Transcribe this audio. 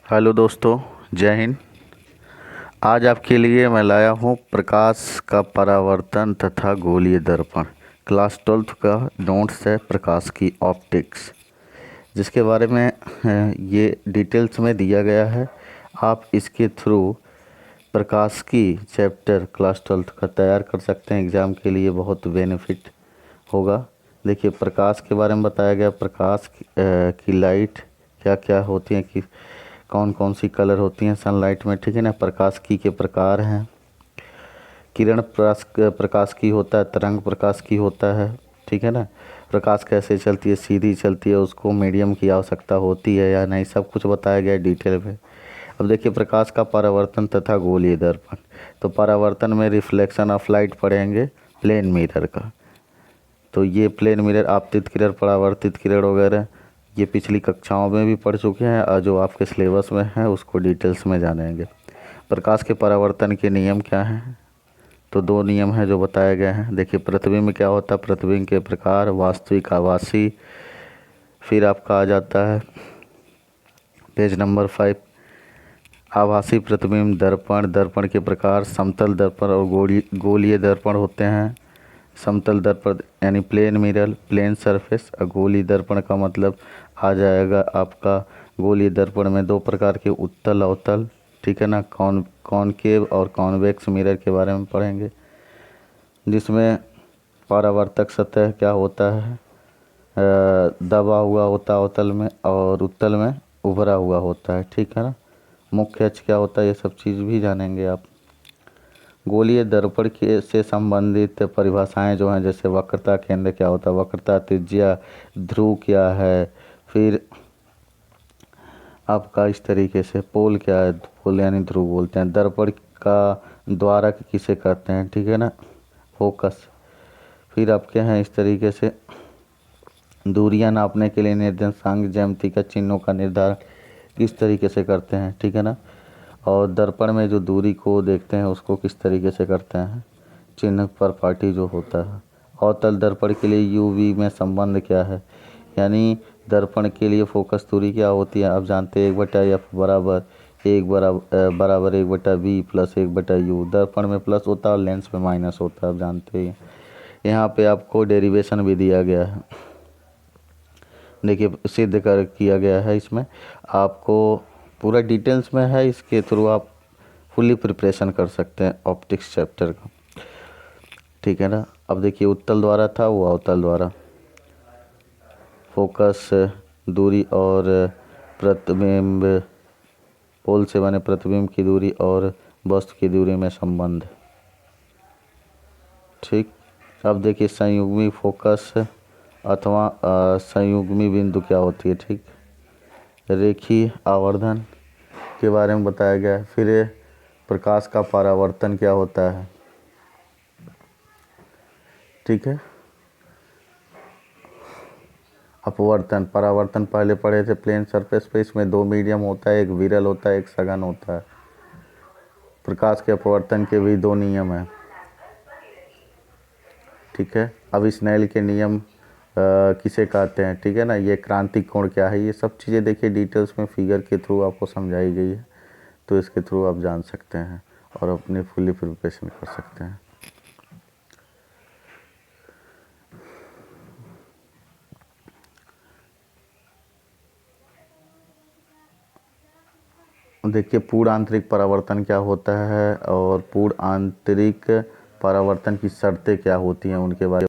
Hello दोस्तों, जय हिंद। आज आपके लिए मैं लाया हूँ प्रकाश का परावर्तन तथा गोलीय दर्पण। क्लास 12th का नोट्स है प्रकाश की ऑप्टिक्स, जिसके बारे में ये डिटेल्स में दिया गया है। आप इसके थ्रू प्रकाश की चैप्टर क्लास 12th का तैयार कर सकते हैं। एग्ज़ाम के लिए बहुत बेनिफिट होगा। देखिए, प्रकाश के बारे में बताया गया। प्रकाश की लाइट क्या क्या होती है, कि कौन कौन सी कलर होती हैं सनलाइट में, ठीक है ना। प्रकाश की के प्रकार हैं। किरण प्रकाश की होता है, तरंग प्रकाश की होता है, ठीक है ना। प्रकाश कैसे चलती है, सीधी चलती है, उसको मीडियम की आवश्यकता होती है या नहीं, सब कुछ बताया गया है डिटेल में। अब देखिए, प्रकाश का परावर्तन तथा गोलीय दर्पण। तो परावर्तन में रिफ्लेक्शन ऑफ लाइट पढ़ेंगे प्लेन मिरर का। तो ये प्लेन मिरर, आपतित किरण, परावर्तित किरण वगैरह ये पिछली कक्षाओं में भी पढ़ चुके हैं, और जो आपके सिलेबस में है उसको डिटेल्स में जानेंगे। प्रकाश के परावर्तन के नियम क्या हैं? तो दो नियम हैं जो बताए गए हैं। देखिए, प्रतिबिंब क्या होता है, प्रतिबिंब के प्रकार, वास्तविक, आभासी। फिर आपका आ जाता है पेज नंबर 5, आभासी प्रतिबिंब, दर्पण, दर्पण के प्रकार, समतल दर्पण और गोलीय दर्पण होते हैं। समतल दर्पण यानी प्लेन मिरर, प्लेन सरफेस। और गोलीय दर्पण का मतलब आ जाएगा आपका, गोलीय दर्पण में दो प्रकार के, उत्तल अवतल, ठीक है ना। कॉनकेव और कॉन्वेक्स मिरर के बारे में पढ़ेंगे, जिसमें परावर्तक सतह क्या होता है, दबा हुआ होता है अवतल में, और उत्तल में उभरा हुआ होता है, ठीक है ना। मुख्य अक्ष क्या होता है, ये सब चीज़ भी जानेंगे आप। गोलीय दर्पण के से संबंधित परिभाषाएं जो हैं, जैसे वक्रता केंद्र क्या होता है, वक्रता त्रिज्या, ध्रुव क्या है, फिर आपका इस तरीके से पोल क्या है, पोल यानी ध्रुव बोलते हैं। दर्पण का द्वारक किसे कहते हैं, ठीक है ना, फोकस। फिर आपके हैं इस तरीके से दूरियां नापने के लिए निर्देशांक ज्यामिति का चिन्हों का निर्धारण किस तरीके से करते हैं, ठीक है ना। और दर्पण में जो दूरी को देखते हैं उसको किस तरीके से करते हैं, चिन्ह पर पार्टी जो होता है। अवतल दर्पण के लिए यूवी में संबंध क्या है, यानी दर्पण के लिए फोकस दूरी क्या होती है, आप जानते हैं 1/f बराबर 1/b प्लस 1/u। दर्पण में प्लस होता है और लेंस में माइनस होता है, आप जानते हैं। यहाँ पे आपको डेरिवेशन भी दिया गया है। देखिए, सिद्ध कर किया गया है इसमें, आपको पूरा डिटेल्स में है। इसके थ्रू आप फुली प्रिपरेशन कर सकते हैं ऑप्टिक्स चैप्टर का, ठीक है ना। अब देखिए, उत्तल द्वारा था, वो अवतल द्वारा। फोकस दूरी और प्रतिबिंब, पोल से बने प्रतिबिंब की दूरी और वस्तु की दूरी में संबंध, ठीक। अब देखिए, संयुग्मी फोकस अथवा संयुग्मी बिंदु क्या होती है, ठीक। रेखीय आवर्धन के बारे में बताया गया है। फिर प्रकाश का परावर्तन क्या होता है, ठीक है। अपवर्तन, परावर्तन पहले पढ़े थे प्लेन सरफेस पे, इसमें दो मीडियम होता है, एक विरल होता है, एक सघन होता है। प्रकाश के अपवर्तन के भी दो नियम हैं, ठीक है। अब स्नेल के नियम किसे कहते हैं, ठीक है ना। ये क्रांतिक कोण क्या है, ये सब चीज़ें देखिए डिटेल्स में फिगर के थ्रू आपको समझाई गई है। तो इसके थ्रू आप जान सकते हैं और अपनी फुली प्रिपरेशन कर सकते हैं। देखिए, पूर्ण आंतरिक परावर्तन क्या होता है और पूर्ण आंतरिक परावर्तन की शर्तें क्या होती हैं, उनके बारे